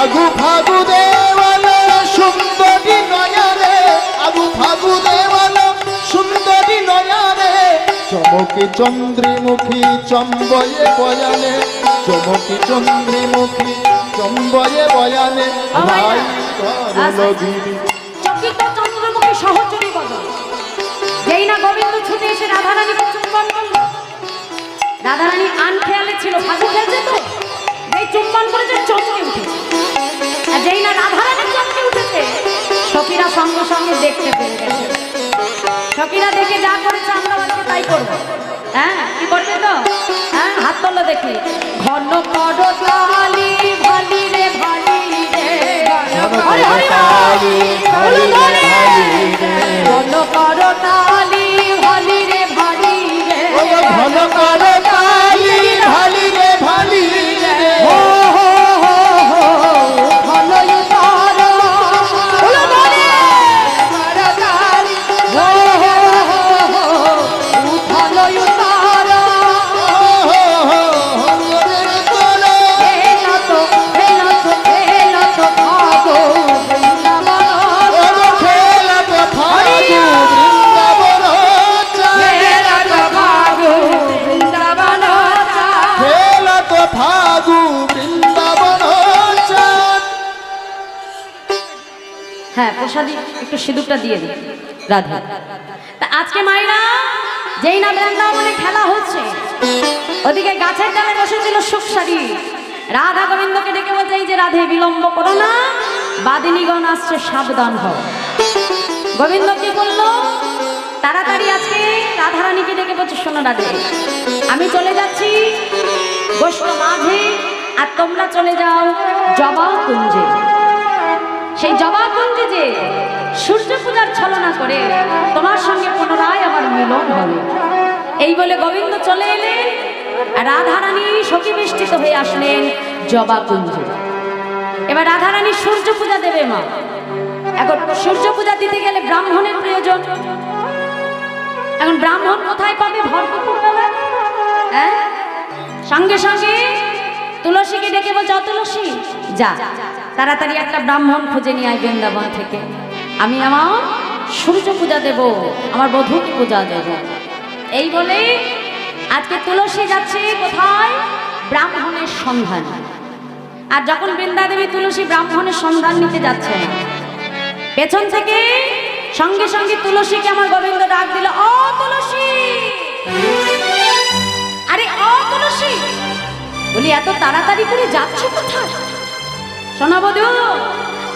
আগু ফাগু দেওয়াল সুন্দরী নয়নে আগু ফাগু দেওয়াল সুন্দরী নয়নে চমকি চন্দ্রিমুখী চম্বয়ে বয়ানে চমকি চন্দ্রিমুখী চম্বয়ে বয়ানে ভাই করলগিরি
চকিত চন্দ্রমুখী সহচরী বদন যেই না গোবিন্দ ছুটে এসে রাধারানীকে চুম্বন করলো রাধারানী আন খেয়ালে ছিল ফাগু খেলছে তো এই চুম্বন করেছে চমকে উঠেছে আর যেই না রাধারানী চমকে উঠেছে সখীরা সঙ্গে সঙ্গে দেখতে পেয়ে গেছে সখীরা দেখে যা করেছে আমরা আজকে তাই করবো হ্যাঁ কি করবে তো হ্যাঁ হাত তোলো দেখি ঘন কর কালি ভালি রে ভালি রে হরি হরি
কালী, হরি রে ভালি রে।
ঘন কর কালি ভালি রে ভালি রে
ঘন কর কালী ভালি রে ভালি রে
ও হো হো হো ঘন উতার বলো বলে
করতালি
ও হো হো হো ঘন উতার এলো তো ভাগো বৃন্দাবন এলো তো ভাগো বৃন্দাবন হ্যাঁ প্রসাদী একটু সিঁদুরটা দিয়ে দিই রাধা তা আজকে মাইরা যেই না বৃন্দাবনে খেলা হচ্ছে ওদিকে গাছের ডালে বসেছিল সুখসারি রাধা গোবিন্দকে ডেকে বলতে এই যে রাধে বিলম্ব করো না বাদিনীগণ আসছে সাবধান হও গোবিন্দ কি বললো তাড়াতাড়ি আজকে রাধারানীকে ডেকে বলছে শোনো রাধে আমি চলে যাচ্ছি গোষ্ঠ মাঝে আর তোমরা চলে যাও জবা কুঞ্জে সেই জবা কুঞ্জে যে সূর্য পূজার ছলনা করে তোমার সঙ্গে পুনরায় আমার মিলন হবে এই বলে গোবিন্দ চলে এলেন আর রাধারানী সখী মিষ্টিত হয়ে আসলেন জবা কুঞ্জে এবার রাধারানী সূর্য পূজা দেবে মা এখন সূর্য পূজা দিতে গেলে ব্রাহ্মণের প্রয়োজন এখন ব্রাহ্মণ কোথায় পাবে ভর দুপুর বেলা হ্যাঁ সঙ্গে সঙ্গে তুলসীকে ডেকে বলছে তুলসী যা তাড়াতাড়ি একটা ব্রাহ্মণ খুঁজে নিয়ে আয় বৃন্দাবন থেকে আমি আমার সূর্য পূজা দেব আমার বধূকে পূজা দেব এই বলে আজকে তুলসী যাচ্ছে কোথায় ব্রাহ্মণের সন্ধান আর যখন বৃন্দাদেবী তুলসী ব্রাহ্মণের সন্ধান নিতে যাচ্ছে না পেছন থেকে সঙ্গে সঙ্গে তুলসীকে আমার গোবিন্দ ডাক দিল ও তুলসী আরে ও তুলসী বলি এত তাড়াতাড়ি করে যাচ্ছ কোথায় শোনা বধূ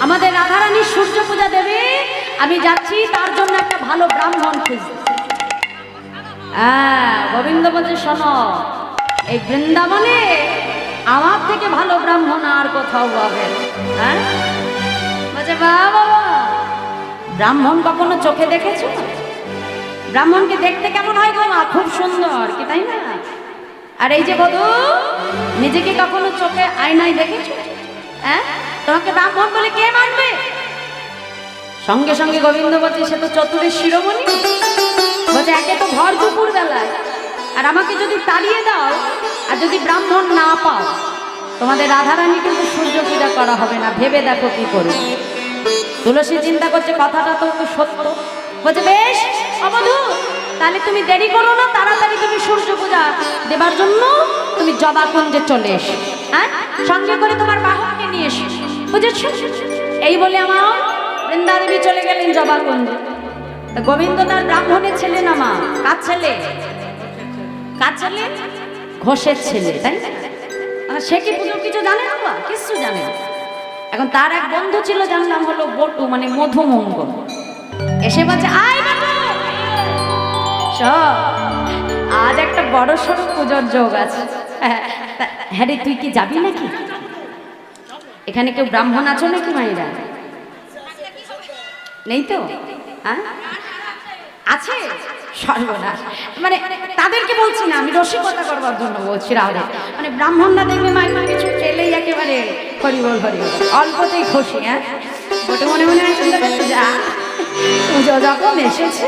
আমাদের রাধারানী সূর্য পূজা দেবে আমি যাচ্ছি তার জন্য একটা ভালো ব্রাহ্মণ খুঁজতে হ্যাঁ গোবিন্দ বলছে শোনো এই বৃন্দাবনে আমার থেকে ভালো ব্রাহ্মণ আর কোথাও পাবে হ্যাঁ বলছে বাবা ব্রাহ্মণ কখনো চোখে দেখেছো ব্রাহ্মণকে দেখতে কেমন হয় গো মা খুব সুন্দর কি তাই না আর এই যে বধূ নিজেকে কখনো চোখে আয়নায় দেখেছো হ্যাঁ তোমাকে ব্রাহ্মণ বলে কে মানবে সঙ্গে সঙ্গে গোবিন্দ বলছে সে তো চতুরের শিরোমণি বলছে একে তো ভর দুপুর বেলায় আর আমাকে যদি তাড়িয়ে দাও আর যদি ব্রাহ্মণ না পাও তোমাদের রাধারানী কিন্তু সূর্য পূজা করা হবে না ভেবে দেখো কি করবে তুলসী চিন্তা করছে কথাটা তো সত্য বলছে বেশ অবধূ তাহলে তুমি দেরি করো না তাড়াতাড়ি তুমি সূর্য পূজা দেবার জন্য তুমি জবা কুঞ্জে চলে এসো হ্যাঁ সঙ্গে করে তোমার বাহনকে নিয়ে এসো বুঝেছো এই বলে আমার বৃন্দাদেবী চলে গেলেন জবা কুঞ্জে গোবিন্দ তার ব্রাহ্মণের ছেলে না মা কার ছেলে ঘোষের ছেলে তাই না সে কি পুজো কিছু জানে না বা কিছু জানে না এখন তার এক বন্ধু ছিল যার নাম হলো বটু মানে মধুমঙ্গল এসে বলছে আয় বটু আজ একটা বড় সড়ো পুজোর যোগ আছে হ্যাঁ রে তুই কি যাবি নাকি এখানে কেউ ব্রাহ্মণ আছো নাকি মাইরা নেই তো হ্যাঁ আছে সর্বনাশ, মানে তাদেরকে বলছি না, আমি রসিকতা করবার জন্য বলছি। রাধে মানে ব্রাহ্মণরা দেখবে মায়ের কিছু পেলেই একেবারে হরিবল হরিবল, অল্পতেই খুশি। হ্যাঁ, ওটা মনে মনে হয় চিন্তা করছে যা পুজো যখন এসেছে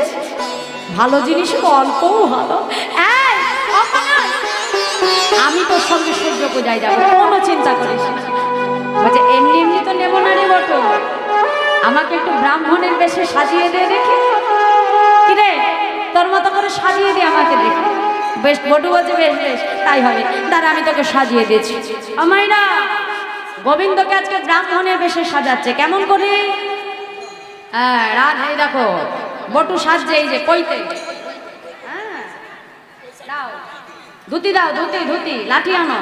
ভালো জিনিস অল্পও ভালো। এই, অপমান! আমি তোর সঙ্গে সূর্য পূজায় যাবো, কোনো চিন্তা করিস না। বলছে এমনি এমনি তো নেবো না রে বটো, আমাকে একটু ব্রাহ্মণের বেশে সাজিয়ে দে দেখি। কিরে তোর মতো করে সাজিয়ে দে আমাকে দেখি। বেশ, বটু বলছে বেশ বেশ তাই হবে, দাঁড়া আমি তোকে সাজিয়ে দিয়েছি। আমাইরা গোবিন্দকে আজকে ব্রাহ্মণের বেশে সাজাচ্ছে। কেমন করে? হ্যাঁ, রাত এই দেখো বটু সাজছে, এই যে কইতে। হ্যাঁ, দাও ধুতি, দাও ধুতি, ধুতি লাঠি আনো।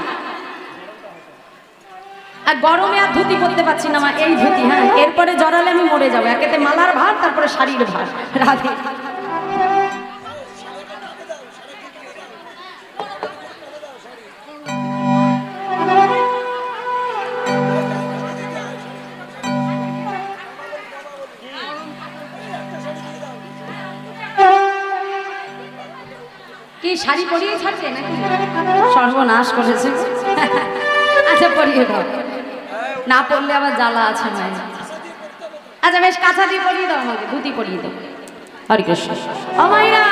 আর গরমে আর ধুতি পরতে পারছি না মা, এই ধুতি। হ্যাঁ, এরপরে জড়ালে আমি মরে যাবো। একেতে মালার ভার, তারপরে শাড়ির ভার। রাধে কি শাড়ি পরিয়ে ছাড়ছে নাকি? সর্বনাশ করেছে। আচ্ছা পরিয়ে দাও, না পড়লে আবার জ্বালা আছে মায়ের। আচ্ছা বেশ, কাঁচা দিয়ে পরিয়ে দাও আমাকে, ধুতি পরিয়ে দাও। হরে কৃষ্ণ। ও মাইরা,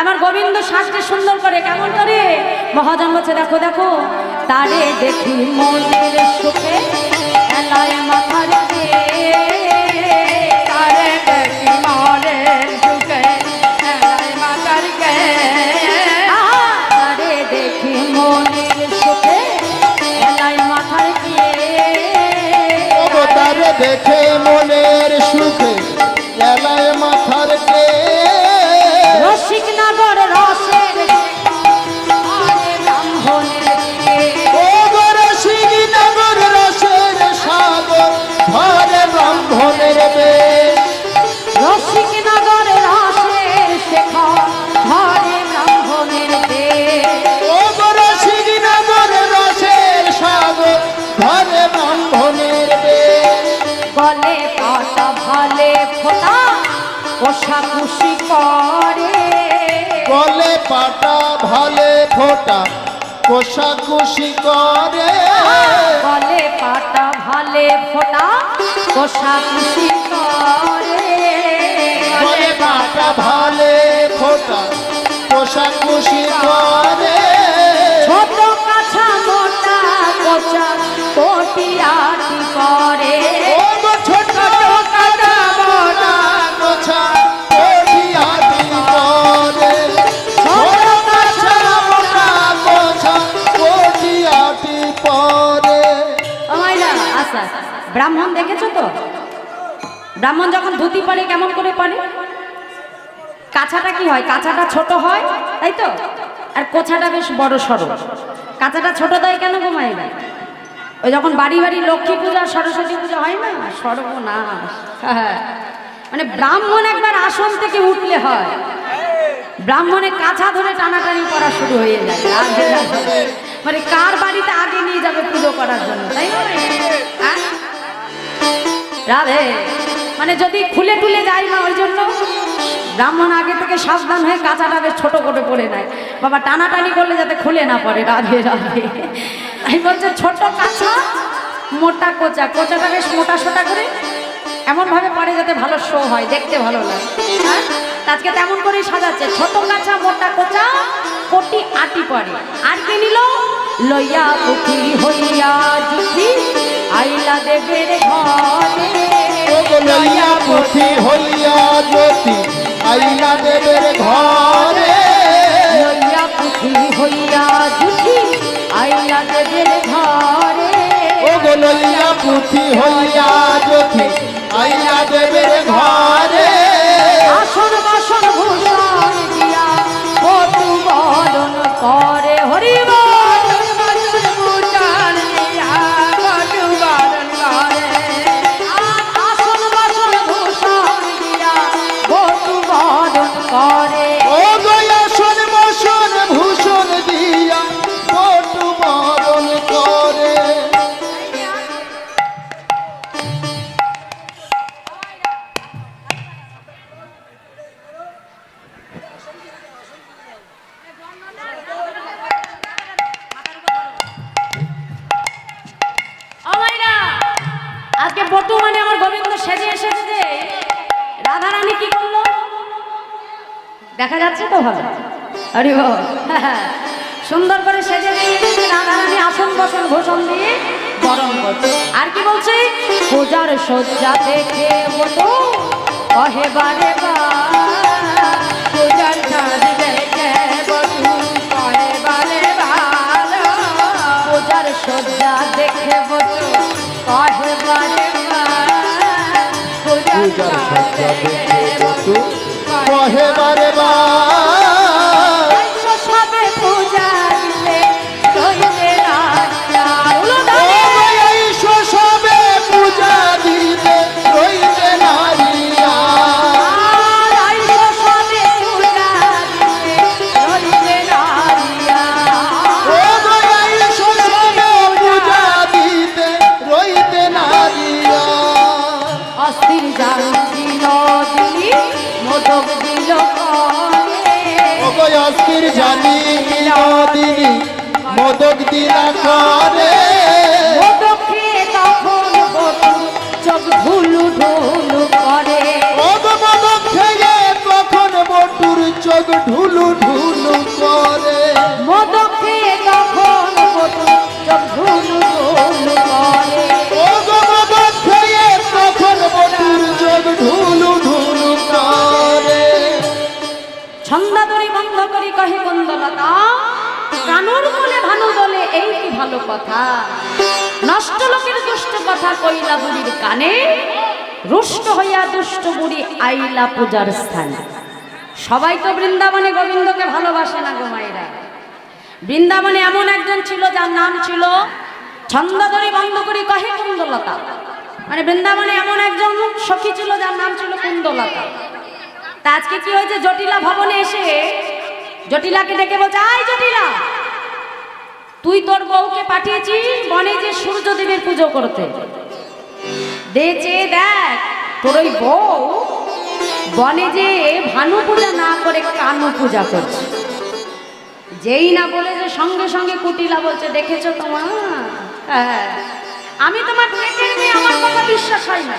আমার গোবিন্দ সাজতে সুন্দর করে। কেমন করে? মহাজন বলছে দেখো দেখো, তারে দেখি মনের সুখে এলায় মাথার কে,
তারে দেখি মনের সুখে এলায় মাতার কে,
তারে দেখি মনের সুখে এলায় মাথার কে,
তারে দেখে মনের সুখে এলায় মাথার কে,
রসিক নাগর রসের ব্রাহ্মণের কে,
ও রসিক নগর রসের সাগর ঘরে ব্রাহ্মণের বেশ,
রসিক নগর রসের শেখর ঘরে ব্রাহ্মণের দেশ,
ও রসিক নগর রসের সাগর ঘরে ব্রাহ্মণের বেশ,
গলে পাতা ভালে ফোটা কোষাকুষি করে,
গলে পাটা ভালে ফোটা কোষাকুষি করে,
গলে পাতা ভালে ফোটা কোষাকুষি করে,
গলে পাটা ভালে ফোটা কোষাকুষি করে,
ছোট কাছা মোটা কোচা কোটিয়াটি করে,
ও গো ছোট কাটা মোটা কোছা কোটিয়াটি করে, ছোট কাছা মোটা কোছা কোটিয়াটি পরে।
ও মাইলা, আচ্ছা ব্রাহ্মণ দেখেছো তো? ব্রাহ্মণ যখন ধুতি পরে কেমন করে পরে? কাছাটা কি হয়? কাছাটা ছোট হয় তাই তো, আর কোছাটা বেশ বড় সড়ো। কাছাটা ছোট দেয় কেন গো মায়েরা? ওই যখন বাড়ি বাড়ি লক্ষ্মী পূজা সরস্বতী পূজা হয় না, সর্বনাশ। হ্যাঁ, মানে ব্রাহ্মণ একবার আসন থেকে উঠলে হয়, ব্রাহ্মণের কাছা ধরে টানাটানি করা শুরু হয়ে যায়। রাধে রাধে। মানে কার বাড়িতে আগে নিয়ে যাবে পুজো করার জন্য, তাই না? হ্যাঁ? রাধে, মানে যদি খুলে টুলে যায় না, ওই জন্য ব্রাহ্মণ আগে থেকে সাবধান হয়ে কাঁচাটা বেশ ছোট করে পড়ে নেয়, বাবা টানাটানি করলে যাতে খুলে না পড়ে। রাধে রাধে। তাই বলছে ছোট কাঁচা মোটা কোচা, কোচাটা বেশ মোটা সোটা করে এমন ভাবে পড়ে যাতে ভালো শো হয়, দেখতে ভালো লাগে। হ্যাঁ, আজকে তেমন করেই সাজাচ্ছে। ছোট কাঁচা মোটা কোচা কোটি আটি পড়ে। আর কি নিল? লইয়া পুঁথি হইয়া জুথি আইলা দেবের ঘরে,
লইয়া পুঁথি হইয়া জ্যোতি আইলা দেবের ঘরে,
লইয়া পুঁথি হইয়া জুথি আইলা দেবের ঘরে,
ও গো লইয়া পুঁথি হইয়া জ্যোতি আইলা দেবের ঘরে,
আসন বাসন ভূষণ দিয়া কটু বরণ করে। হরি বল।
ভূষণ দিয়া কটু বরণ করে,
আসন বাসন ভূষণ দিয়া কটু বরণ করে,
ও গো আসন বসন ভূষণ দিয়া কটু বরণ করে।
আজকে বটু মানে আমার গোবিন্দ সেজে এসেছে যে রাধারানী কি করলো দেখা যাচ্ছে তো ভালো আরে বাবা সুন্দর করে সেজে দিয়েছে রাধারানী আসন বসন ভূষণ দিয়ে বরণ করছে আর কি বলছে পূজার সজ্জা দেখে বটু কহে বারে বা
পূজার সাজ দেখে বধূ কহে বারে ভালো
পূজার সজ্জা দেখে বটু কহে বারে বা
পূজার
পূজার
সাজ
সজ্জা
দেখে
দেখে
বধূ
বধূ কহে বারে বা
সবে পূজা দিতে রইবে রাজা
সবে পূজা দিতে রইতে নারিয়া
সবে পূজা দিতে রইবে রাজা
ও দয়াই সবে পূজা দিতে রইতে নারিয়া
অস্থির জানি নদিনী মোদক দিল
অস্তির জানি দিনী মোদক দিলা করে
মোদক খেয়ে তখন বধূ চোখ ঢুলু ঢুলু করে
মোদক খেয়ে তখন বটুর চোখ ঢুলু ঢুলু করে
মোদক খেয়ে তখন বধূ চোখ ঢুলু ঢুলু করে
মোদক খেয়ে তখন বটুর চোখ ঢুলু ঢুলু করে
ছন্দাদরি বন্ধ করি কহে কুন্দলতা কানুর কোলে ভানু দলে এই কি ভালো কথা নষ্ট লোকের দুষ্ট কথা কইলা বুড়ির কানে রুষ্ট হইয়া দুষ্ট বুড়ি আইলা পূজার স্থানে সবাই তো বৃন্দাবনে গোবিন্দকে ভালোবাসে না গো মায়েরা বৃন্দাবনে এমন একজন ছিল যার নাম ছিল ছন্দাদরি বন্ধ করি কহে কুন্দলতা মানে বৃন্দাবনে এমন একজন সখী ছিল যার নাম ছিল কুন্দলতা তা আজকে কি হয়েছে জটিলা ভবনে এসে জটিলাকে ডেকে বলছে আয় জটিলা তুই তোর বউকে পাঠিয়েছিস বনে যে সূর্যদেবের পুজো করতে দেখ তোর ওই বউ বনে যে ভানু পূজা না করে কানু পূজা করছে যেই না বলে যে সঙ্গে সঙ্গে কুটিলা বলছে দেখেছো তোমার হ্যাঁ আমি তোমার পেটের মেয়ে আমার কথা বিশ্বাস হয় না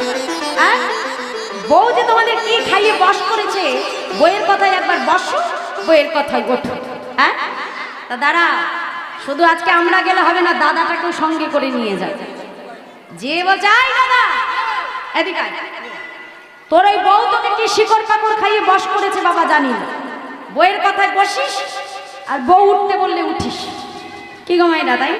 হ্যাঁ বউ যে তোমাদের কি খাইয়ে বশ করেছে বইয়ের কথায় একবার বসো বইয়ের কথায় ওঠো হ্যাঁ তা দাঁড়া শুধু আজকে আমরা গেলে হবে না দাদাটাকেও সঙ্গে করে নিয়ে যায় যে বলছে আই দাদা এদিকে আয়। তোর ওই বউ তোকে কি শিকড় পাকড় খাইয়ে বশ করেছে বাবা জানি না বইয়ের কথায় বসিস আর বউ উঠতে বললে উঠিস কি গো মাইরা তাই